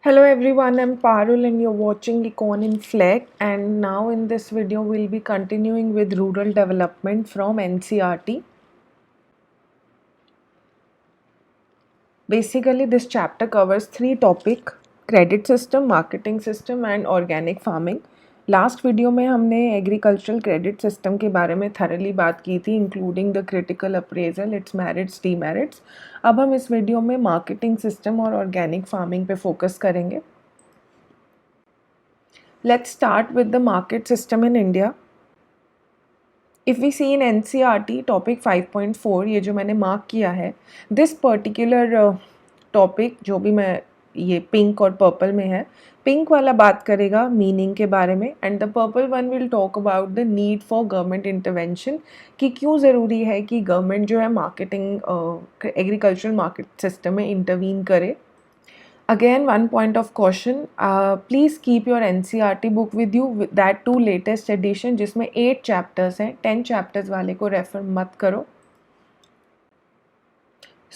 Hello everyone, I'm Parul and you're watching Econ in Fleck, and now in this video we'll be continuing with rural development from NCERT. Basically this chapter covers three topics: credit system, marketing system and organic farming. Last video में हमने agricultural credit system के बारे में thoroughly बात की थी, including the critical appraisal, it's merits, demerits. अब हम इस वीडियो में मार्केटिंग सिस्टम और ऑर्गेनिक फार्मिंग पे फोकस करेंगे. Let's start with the market system in India. If we see in NCERT topic 5.4, ये जो मैंने मार्क किया है, this particular टॉपिक जो भी मैं ये पिंक और पर्पल में है, पिंक वाला बात करेगा मीनिंग के बारे में and the purple one will talk about the need for government intervention, कि क्यों ज़रूरी है कि गवर्नमेंट जो है मार्केटिंग एग्रीकल्चरल मार्केट सिस्टम में इंटरवीन करे. Again, one point of caution, please keep your NCERT book with you, that too latest edition जिसमें 8 chapters हैं. 10 chapters वाले को refer मत करो.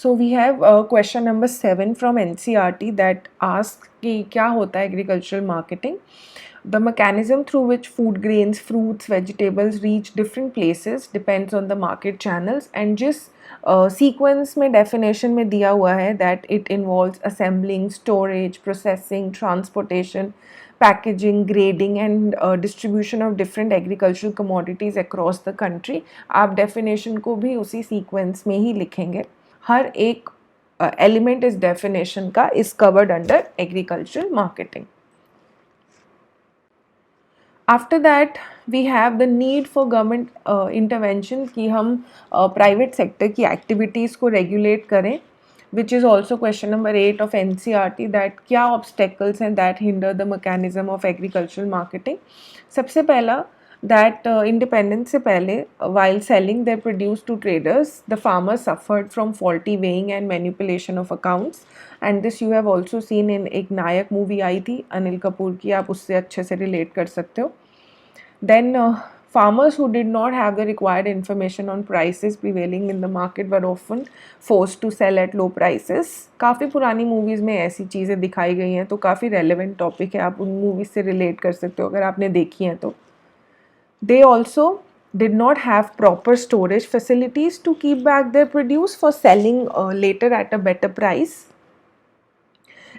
So we have question number 7 from NCERT that asks कि क्या होता है agricultural marketing. The mechanism through which food grains, fruits, vegetables reach different places depends on the market channels, and जिस सीक्वेंस में डेफिनेशन में दिया हुआ है that it involves assembling, storage, processing, transportation, packaging, grading and distribution of different agricultural commodities across the country. आप definition को भी उसी सीक्वेंस में ही लिखेंगे. हर एक एलिमेंट इस डेफिनेशन का is covered under agricultural marketing. After that we have the need for government intervention, कि हम प्राइवेट सेक्टर की एक्टिविटीज़ को रेगुलेट करें, which is also question number 8 of NCERT, that क्या ऑब्स्टेकल्स हैं that hinder the mechanism of agricultural marketing. सबसे पहला, that independence से पहले while selling their produce to traders, the farmers suffered from faulty weighing and manipulation of accounts, and this you have also seen in एक नायक movie आई थी अनिल कपूर की, आप उससे अच्छे से रिलेट कर सकते हो. Then farmers who did not have the required information on prices prevailing in the market were often forced to sell at low prices. काफ़ी पुरानी मूवीज़ में ऐसी चीज़ें दिखाई गई हैं, तो काफ़ी रेलेवेंट टॉपिक है, आप उन मूवीज़ से रिलेट कर सकते हो अगर आपने देखी हैं तो. They also did not have proper storage facilities to keep back their produce for selling later at a better price.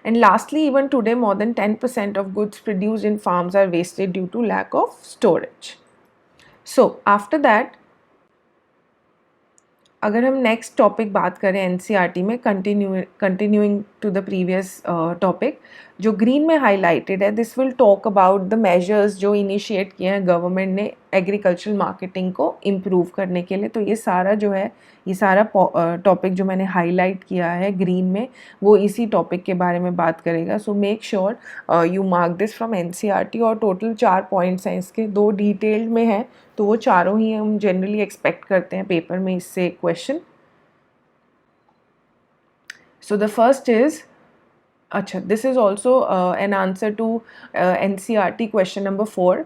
And lastly, even today, more than 10% of goods produced in farms are wasted due to lack of storage. So, after that, अगर हम next topic बात करें NCERT में, continuing to the previous topic, जो green में highlighted है, this will talk about the measures जो initiate किए हैं गवर्नमेंट ने एग्रीकल्चरल मार्केटिंग को इम्प्रूव करने के लिए. तो ये सारा जो है, ये सारा टॉपिक जो मैंने हाईलाइट किया है ग्रीन में, वो इसी टॉपिक के बारे में बात करेगा. So make sure you mark this from NCERT. और टोटल 4 पॉइंट्स हैं इसके, 2 डिटेल्ड में हैं, तो वो चारों ही हम जनरली एक्सपेक्ट करते हैं पेपर में इससे question. So the first is, अच्छा, this is also an answer to NCERT question number 4.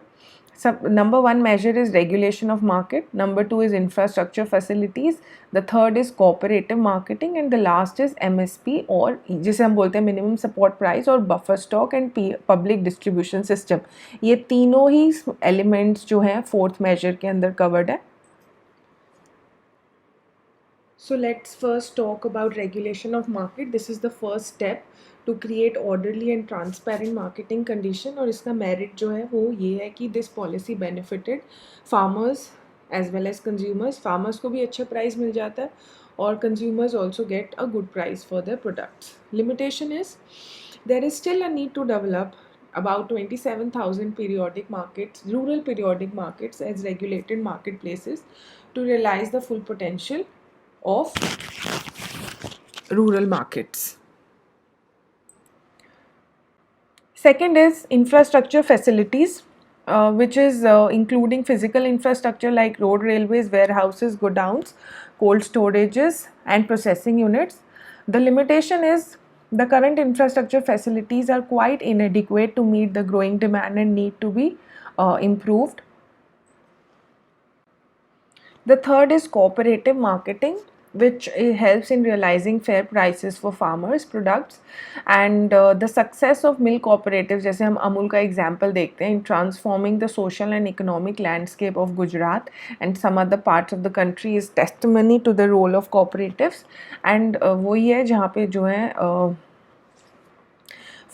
Number 1 measure is regulation of market, number 2 is infrastructure facilities, the third is cooperative marketing, and the last is MSP, और जिसे हम बोलते हैं minimum support price, और buffer stock and public distribution system. ये तीनों ही elements जो हैं 4th मेजर के अंदर कवर्ड है. So let's first talk about regulation of market. This is the first step to create orderly and transparent marketing condition, और इसका merit जो है वो ये है कि this policy benefited farmers as well as consumers. Farmers को भी अच्छा price मिल जाता है और consumers also get a good price for their products. Limitation is, there is still a need to develop about 27,000 periodic markets, rural periodic markets as regulated marketplaces to realize the full potential of rural markets. Second is infrastructure facilities, which is including physical infrastructure like road, railways, warehouses, godowns, cold storages and processing units. The limitation is the current infrastructure facilities are quite inadequate to meet the growing demand and need to be improved. The third is cooperative marketing. which helps in realizing fair prices for farmers products. And the success of milk cooperatives, जैसे हम अमूल का example देखते हैं, in transforming the social and economic landscape of Gujarat and some other parts of the country is testimony to the role of cooperatives. and वही है जहाँ पे जो है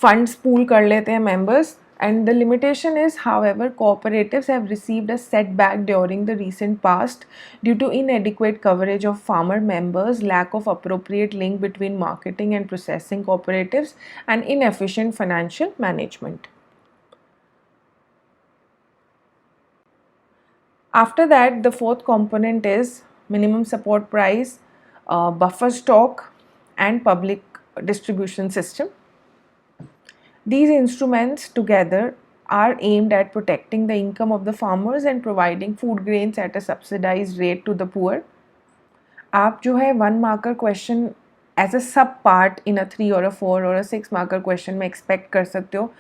funds pool कर लेते हैं members. And the limitation is, however, cooperatives have received a setback during the recent past due to inadequate coverage of farmer members, lack of appropriate link between marketing and processing cooperatives, and inefficient financial management. After that, the fourth component is minimum support price, buffer stock, and public distribution system. These instruments together are aimed at protecting the income of the farmers and providing food grains at a subsidized rate to the poor. आप जो है 1 marker question as a sub part in a 3 or a 4 or a 6 marker question में expect कर सकते हो.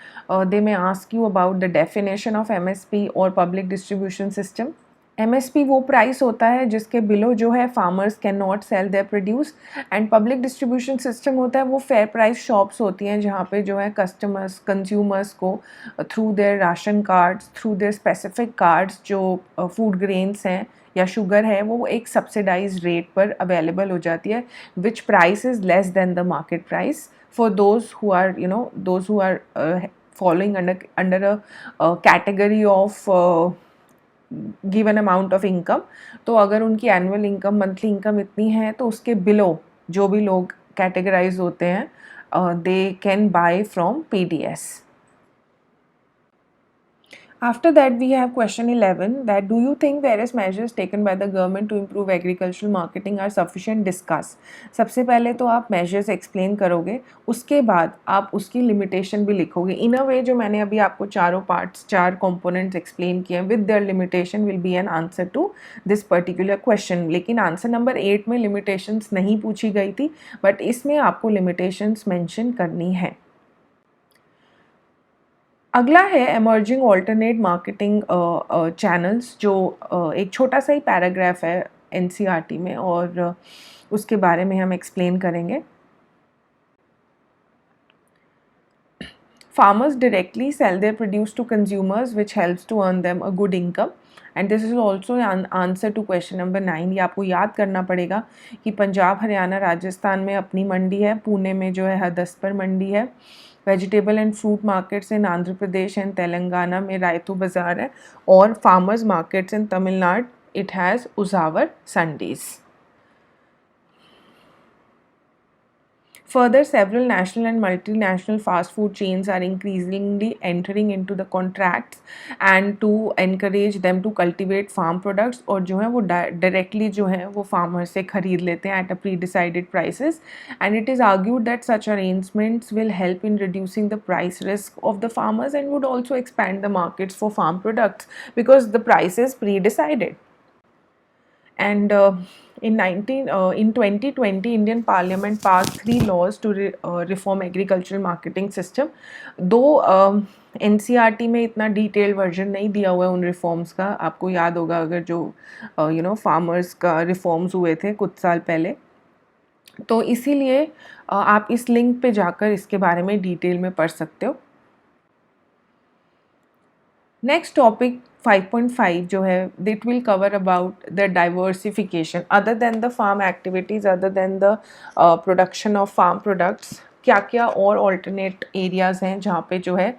They may ask you about the definition of MSP or public distribution system. MSP वो price होता है जिसके बिलो जो है farmers can not sell their produce. And public distribution system होता है वो फेयर प्राइस शॉप्स होती हैं जहाँ पे जो है कस्टमर्स कंज्यूमर्स को through their ration cards, through their specific cards जो फूड ग्रेन्स हैं या शुगर है वो एक सब्सिडाइज रेट पर अवेलेबल हो जाती है, which price is less than the market price for those who are those who are following under a category of given amount of income. तो अगर उनकी एनुअल इनकम, मंथली इनकम इतनी है तो उसके बिलो जो भी लोग कैटेगराइज होते हैं they can buy from PDS. After that, we have question 11, that do you think various measures taken by the government to improve agricultural marketing are sufficient? Discuss. सबसे पहले तो आप measures explain करोगे, उसके बाद आप उसकी limitation भी लिखोगे. In a way जो मैंने अभी आपको चारों parts, 4 components explain किए हैं, with their limitation will be an answer to this particular question. लेकिन answer number 8 में limitations नहीं पूछी गई थी, but इसमें आपको limitations mention करनी है. अगला है एमर्जिंग ऑल्टरनेट मार्केटिंग चैनल्स, जो एक छोटा सा ही पैराग्राफ है NCERT में और उसके बारे में हम एक्सप्लेन करेंगे. Farmers directly sell their produce to consumers, which helps to earn them a good income. And this is also an answer to question number 9. ये आपको याद करना पड़ेगा कि पंजाब, हरियाणा, राजस्थान में अपनी मंडी है, पुणे में जो है हरदस्पर मंडी है, vegetable and fruit markets in Andhra Pradesh and Telangana में रायतू बाज़ार है, और farmers markets in Tamil Nadu it has Uzhavar Sandhai. Further, several national and multinational fast food chains are increasingly entering into the contracts and to encourage them to cultivate farm products, और जो है वो directly जो है वो farmers से खरीद लेते हैं at a pre-decided prices. And it is argued that such arrangements will help in reducing the price risk of the farmers and would also expand the markets for farm products because the price is pre-decided. And in 2020, Indian Parliament passed 3 laws to reform agricultural marketing system. दो NCERT में इतना detail version नहीं दिया हुआ है उन reforms का. आपको याद होगा अगर जो फार्मर्स का रिफॉर्म्स हुए थे कुछ साल पहले, तो इसीलिए आप इस लिंक पे जाकर इसके बारे में डिटेल में पढ़ सकते हो. नेक्स्ट टॉपिक 5.5 जो है, this will cover about the diversification other than the farm activities, other than the production of farm products. क्या क्या और ऑल्टरनेट एरियाज़ हैं जहाँ पे जो है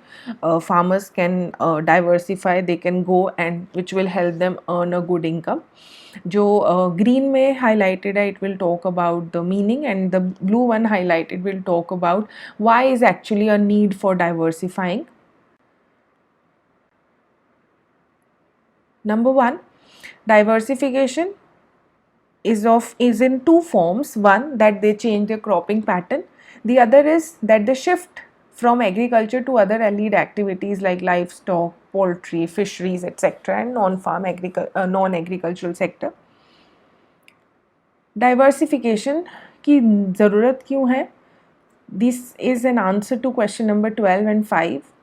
farmers can diversify, they can go and which will help them earn a good income. जो green में हाईलाइटेड है, it will talk about the meaning, and the blue one highlighted will talk about why is actually a need for diversifying. Number 1, diversification is in 2 forms. One, that they change their cropping pattern. The other is that they shift from agriculture to other allied activities like livestock, poultry, fisheries, etc. and non-farm non-agricultural sector. Diversification की ज़रूरत क्यों है? This is an answer to question number 12 and 5.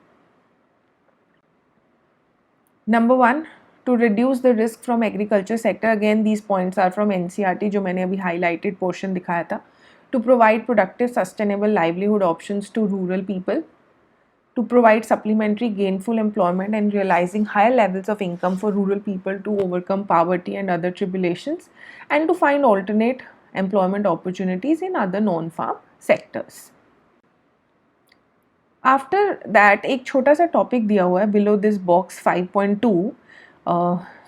Number 1, to reduce the risk from agriculture sector, again these points are from NCERT जो मैंने अभी highlighted portion दिखाया था, to provide productive sustainable livelihood options to rural people, to provide supplementary gainful employment and realizing higher levels of income for rural people to overcome poverty and other tribulations, and to find alternate employment opportunities in other non-farm sectors. After that एक छोटा सा topic दिया हुआ है below this box 5.2,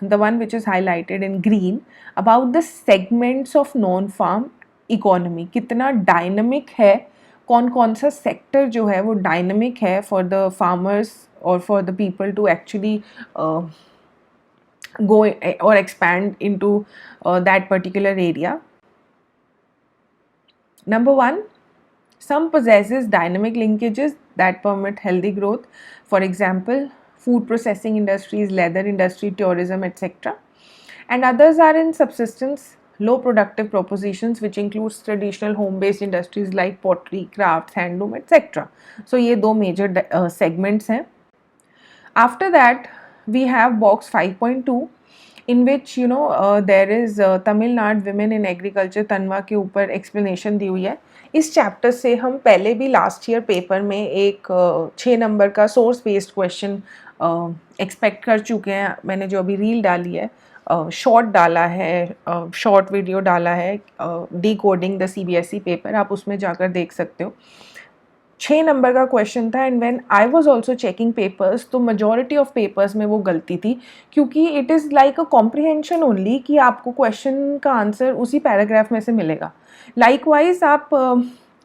the one which is highlighted in green, about the segments of non-farm economy. कितना dynamic है, कौन कौन सा सेक्टर जो है वो डायनामिक है फॉर द फार्मर्स और for the people to actually go or expand into that particular area. Number 1, some possesses dynamic linkages that permit healthy growth. For example, food processing industries, leather industry, tourism, etc. And others are in subsistence, low productive propositions, which includes traditional home-based industries like pottery, crafts, handloom, etc. So ये दो major segments हैं. After that, we have box 5.2, in which there is Tamil Nadu women in agriculture, तनवा के ऊपर explanation दी हुई है. इस chapter से हम पहले भी लास्ट ईयर पेपर में एक 6 नंबर का सोर्स बेस्ड क्वेश्चन एक्सपेक्ट कर चुके हैं. मैंने जो अभी रील डाली है, शॉर्ट डाला है, शॉर्ट वीडियो डाला है, डिकोडिंग द CBSE पेपर, आप उसमें जाकर देख सकते हो. 6 नंबर का क्वेश्चन था. And when I was also checking papers, तो मेजॉरिटी ऑफ पेपर्स में वो गलती थी, क्योंकि it is like a comprehension only कि आपको क्वेश्चन का आंसर उसी पैराग्राफ में से मिलेगा. लाइकवाइज आप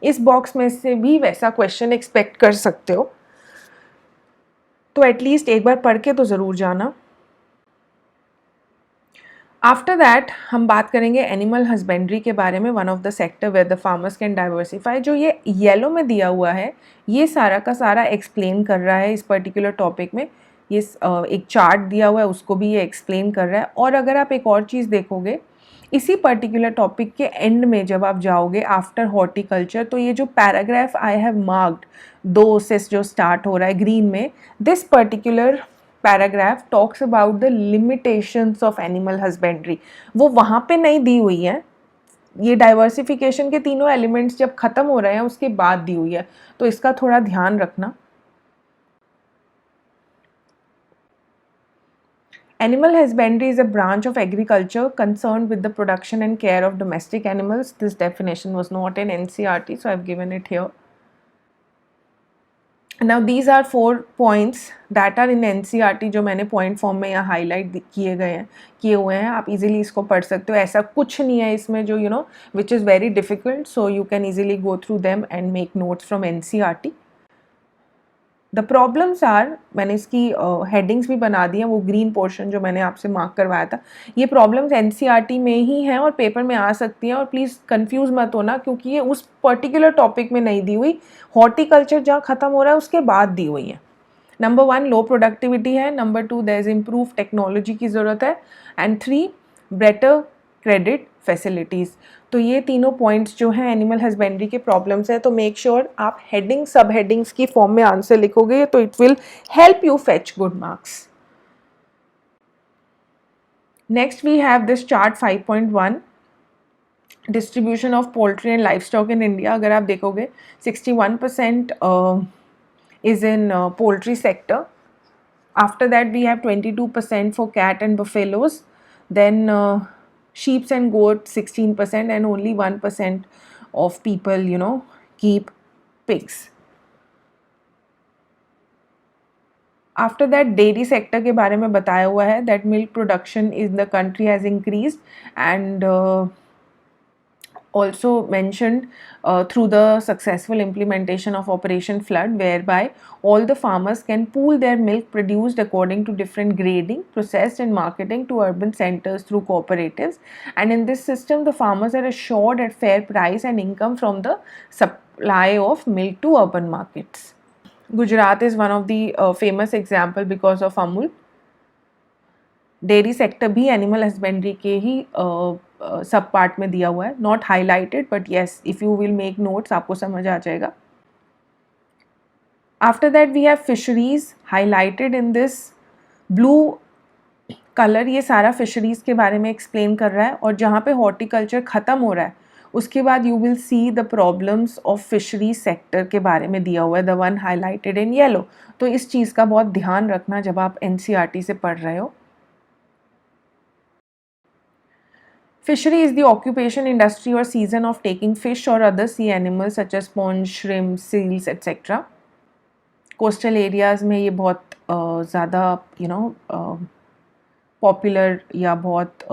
इस बॉक्स में से भी वैसा क्वेश्चन एक्सपेक्ट कर सकते हो, तो एटलीस्ट एक बार पढ़ के तो ज़रूर जाना. आफ्टर दैट हम बात करेंगे एनिमल हस्बेंड्री के बारे में, one of the sector where the farmers can diversify. जो ये येलो में दिया हुआ है, ये सारा का सारा एक्सप्लेन कर रहा है इस पर्टिकुलर टॉपिक में. ये एक चार्ट दिया हुआ है, उसको भी ये एक्सप्लेन कर रहा है. और अगर आप एक और चीज़ देखोगे इसी पर्टिकुलर टॉपिक के एंड में, जब आप जाओगे आफ्टर हॉर्टिकल्चर, तो ये जो पैराग्राफ आई हैव मार्क्ड 2 से जो स्टार्ट हो रहा है ग्रीन में, this particular paragraph talks about the limitations of animal husbandry. वो वहाँ पे नहीं दी हुई है. ये डाइवर्सिफिकेशन के तीनों एलिमेंट्स जब ख़त्म हो रहे हैं उसके बाद दी हुई है, तो इसका थोड़ा ध्यान रखना. Animal husbandry is a branch of agriculture concerned with the production and care of domestic animals. This definition was not in NCERT, so I've given it here. Now these are 4 points that are in NCERT, जो मैंने point form में यहाँ highlight किए हुए हैं. आप easily इसको पढ़ सकते हो. ऐसा कुछ नहीं है इसमें जो which is very difficult, so you can easily go through them and make notes from NCERT. The problems are, मैंने इसकी हेडिंग्स भी बना दी हैं, वो ग्रीन पोर्शन जो मैंने आपसे मार्क करवाया था. ये प्रॉब्लम्स NCERT में ही हैं और पेपर में आ सकती हैं. और प्लीज़ कंफ्यूज मत होना, क्योंकि ये उस पर्टिकुलर टॉपिक में नहीं दी हुई, हॉर्टिकल्चर जहाँ ख़त्म हो रहा है उसके बाद दी हुई है. नंबर 1 लो प्रोडक्टिविटी है. Number 2 there is improve technology की ज़रूरत है. And 3 better credit facilities. तो ये तीनों पॉइंट्स जो हैं एनिमल हस्बेंड्री के प्रॉब्लम्स हैं. तो मेक श्योर आप हेडिंग सब हेडिंग्स की फॉर्म में आंसर लिखोगे, तो it will help you fetch good marks. Next we have this chart 5.1, distribution of poultry and livestock in India. अगर आप देखोगे 61% is in poultry sector. After that we have 22% for cat and buffaloes. Then sheep and goats 16%, and only 1% of people keep pigs. After that dairy sector के बारे में बताया हुआ है that milk production in the country has increased, and also mentioned through the successful implementation of Operation Flood, whereby all the farmers can pool their milk produced according to different grading, processed and marketing to urban centers through cooperatives. And in this system, the farmers are assured at fair price and income from the supply of milk to urban markets. Gujarat is one of the famous example because of Amul. Dairy sector भी animal husbandry के ही सब part में दिया हुआ है. Not highlighted, but yes if you will make notes आपको समझ आ जाएगा. After that we have fisheries highlighted in this blue colour ये सारा फिशरीज़ के बारे में एक्सप्लेन कर रहा है, और जहाँ पे हॉर्टिकल्चर ख़त्म हो रहा है उसके बाद you will see the problems of fishery sector के बारे में दिया हुआ है, the one highlighted in yellow. तो इस चीज़ का बहुत ध्यान रखना जब आप एनसीईआरटी से पढ़ रहे हो। Fishery is the occupation, industry or season of taking fish or other sea animals such as sponge, shrimp, seals, etc. Coastal areas में ये बहुत ज़्यादा पॉपुलर या बहुत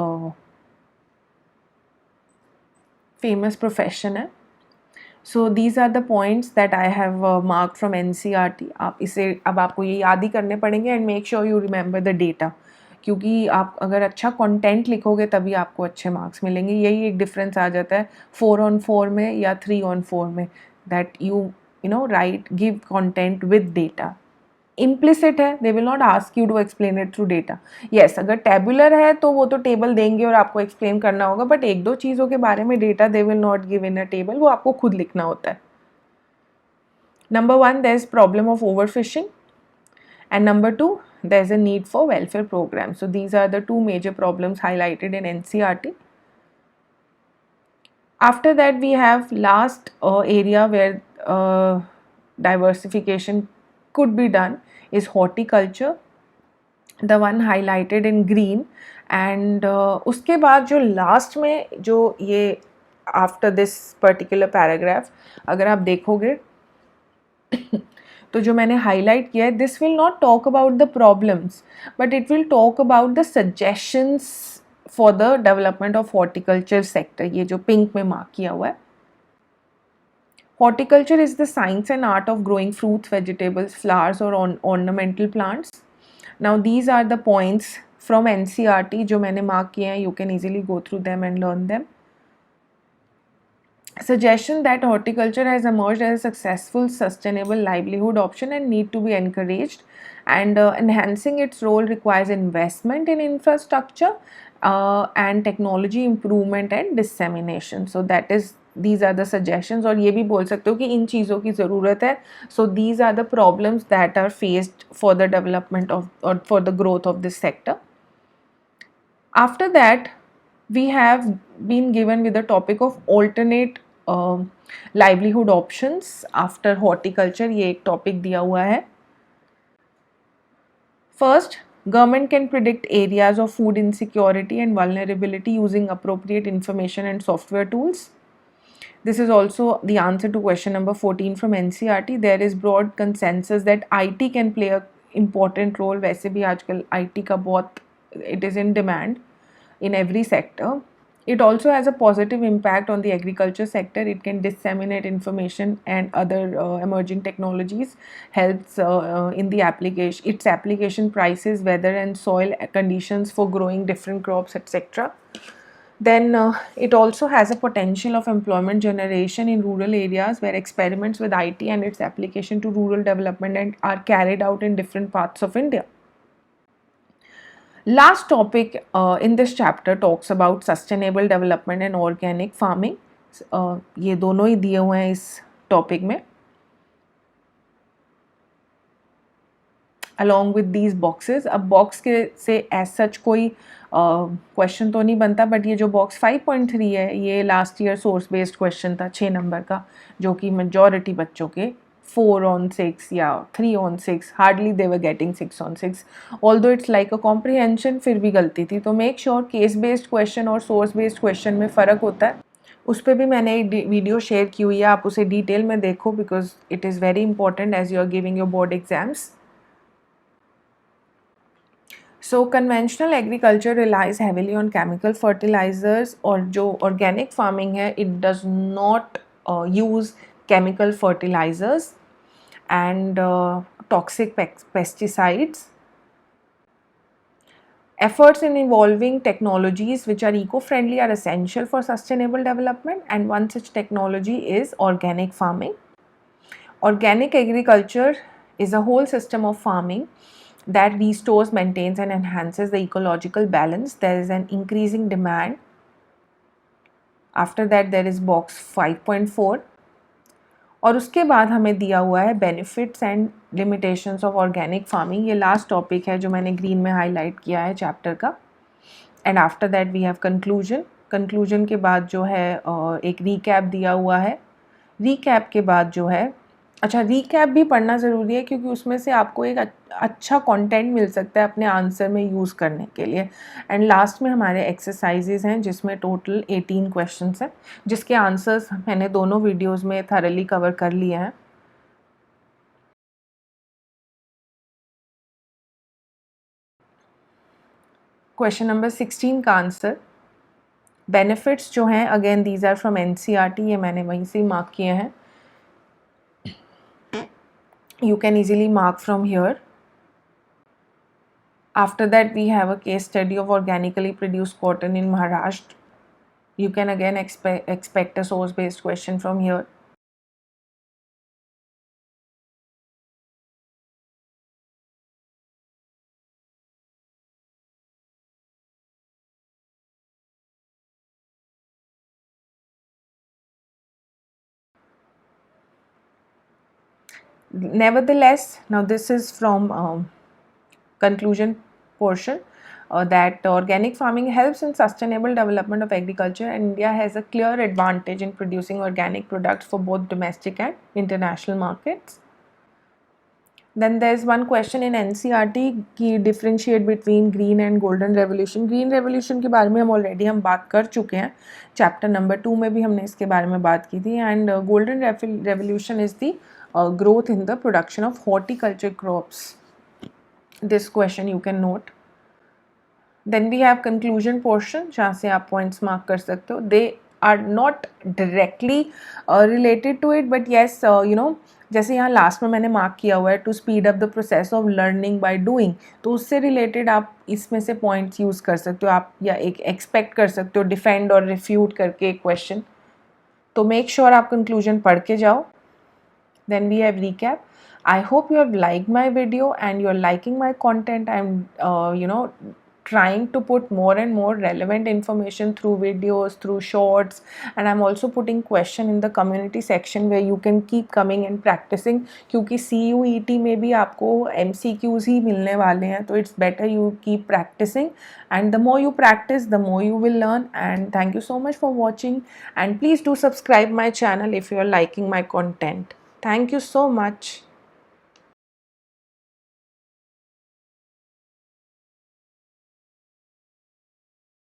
फेमस प्रोफेशन है। So these are the points that I have mark from NCERT. आप इसे अब आपको ये याद ही करने पड़ेंगे, and make sure you remember the data, क्योंकि आप अगर अच्छा कंटेंट लिखोगे तभी आपको अच्छे मार्क्स मिलेंगे। यही एक डिफरेंस आ जाता है 4 on 4 में या 3 on 4 में, that you know right give content with data. Implicit है, they will not ask you to explain it through data. Yes, अगर टेबुलर है तो वो तो टेबल देंगे और आपको एक्सप्लेन करना होगा, बट एक दो चीज़ों के बारे में data they will not give in a table, वो आपको खुद लिखना होता है। Number 1, there is problem of overfishing, and number 2, there is a need for welfare programs. So these are the two major problems highlighted in NCERT. After that, we have last area where diversification could be done is horticulture, the one highlighted in green. And उसके बाद जो last में जो ये after this particular paragraph अगर आप देखोगे तो जो मैंने हाईलाइट किया है, this will not talk about the problems but it will talk about the suggestions for the development of horticulture sector. ये जो पिंक में मार्क किया हुआ है, horticulture is the science and art of growing fruits, vegetables, flowers और ornamental plants. Now these are the points from NCERT जो मैंने mark किए हैं, you can easily go through them and learn them. Suggestion that horticulture has emerged as a successful sustainable livelihood option and need to be encouraged, and enhancing its role requires investment in infrastructure and technology improvement and dissemination. So that is, these are the suggestions, और ये भी बोल सकते हो कि इन चीज़ों की ज़रूरत है। So these are the problems that are faced for the development of or for the growth of this sector. After that, we have been given with the topic of alternate livelihood options after horticulture। ये एक topic दिया हुआ है। First, government can predict areas of food insecurity and vulnerability using appropriate information and software tools. This is also the answer to question number 14 from NCERT. There is broad consensus that IT can play a important role. वैसे भी आजकल IT का बहुत it is in demand in every sector. It also has a positive impact on the agriculture sector. It can disseminate information and other emerging technologies, helps in the application, its application, prices, weather and soil conditions for growing different crops, etc. Then it also has a potential of employment generation in rural areas where experiments with IT and its application to rural development are carried out in different parts of India. Last topic in this chapter talks about sustainable development and organic farming. ये दोनों ही दिए हुए हैं इस topic में, along with these boxes. अब box के से एज सच कोई क्वेश्चन तो नहीं बनता, बट ये जो बॉक्स 5.3 है ये last year source based question था 6 नंबर का, जो कि मेजॉरिटी बच्चों के 4 on 6 या 3 on 6, hardly they were getting 6 on 6, although it's like a comprehension, फिर भी गलती थी। तो make sure case based question और सोर्स बेस्ड क्वेश्चन में फ़र्क होता है। उस पर भी मैंने एक वीडियो शेयर की हुई है, आप उसे डिटेल में देखो because it is very important as you are giving your board exams. So conventional agriculture relies heavily on chemical fertilizers, और जो organic farming है it does not use chemical fertilizers and toxic pesticides. Efforts in evolving technologies which are eco-friendly are essential for sustainable development, and one such technology is organic farming. Organic agriculture is a whole system of farming that restores, maintains and enhances the ecological balance. There is an increasing demand. After that, there is box 5.4. और उसके बाद हमें दिया हुआ है benefits and limitations of organic farming. ये last topic है जो मैंने ग्रीन में हाईलाइट किया है चैप्टर का। And after that we have conclusion. Conclusion के बाद जो है एक रीकैप दिया हुआ है। रीकैप के बाद जो है, अच्छा रीकैप भी पढ़ना ज़रूरी है क्योंकि उसमें से आपको एक अच्छा कंटेंट मिल सकता है अपने आंसर में यूज़ करने के लिए। एंड लास्ट में हमारे एक्सरसाइजेज हैं जिसमें टोटल 18 क्वेश्चंस हैं, जिसके आंसर्स मैंने दोनों वीडियोस में थरली कवर कर लिए हैं। क्वेश्चन नंबर 16 का आंसर, बेनिफिट्स जो हैं again these are from NCERT, ये मैंने वहीं से मार्क किए हैं। You can easily mark from here. After that we have a case study of organically produced cotton in Maharashtra. You can again expect a source based question from here. Nevertheless, now this is from conclusion portion, that organic farming helps in sustainable development of agriculture, and India has a clear advantage in producing organic products for both domestic and international markets. Then there is one question in NCERT कि differentiate between green and golden revolution. Green revolution के बारे में हम बात कर चुके हैं, chapter number 2 में भी हमने इसके बारे में बात की थी. And golden revolution is the growth in the production of horticulture crops. This question you can note. Then we have conclusion portion जहाँ से आप points mark कर सकते हो. They are not directly related to it, but yes, जैसे यहाँ last में मैंने मार्क किया हुआ है to speed up the process of learning by doing, तो उससे रिलेटेड आप इसमें से पॉइंट्स यूज़ कर सकते हो आप, या एक एक्सपेक्ट कर सकते हो डिफेंड और रिफ्यूट करके एक क्वेश्चन. तो मेक श्योर आप कंक्लूजन पढ़ के जाओ. Then we have recap. I hope you have liked my video and you're liking my content. I'm trying to put more and more relevant information through videos, through shorts, and I'm also putting question in the community section where you can keep coming and practicing, क्योंकि CUET में भी आपको MCQs ही मिलने वाले हैं, तो it's better you keep practicing, and the more you practice the more you will learn. And thank you so much for watching, and please do subscribe my channel if you are liking my content. Thank you so much.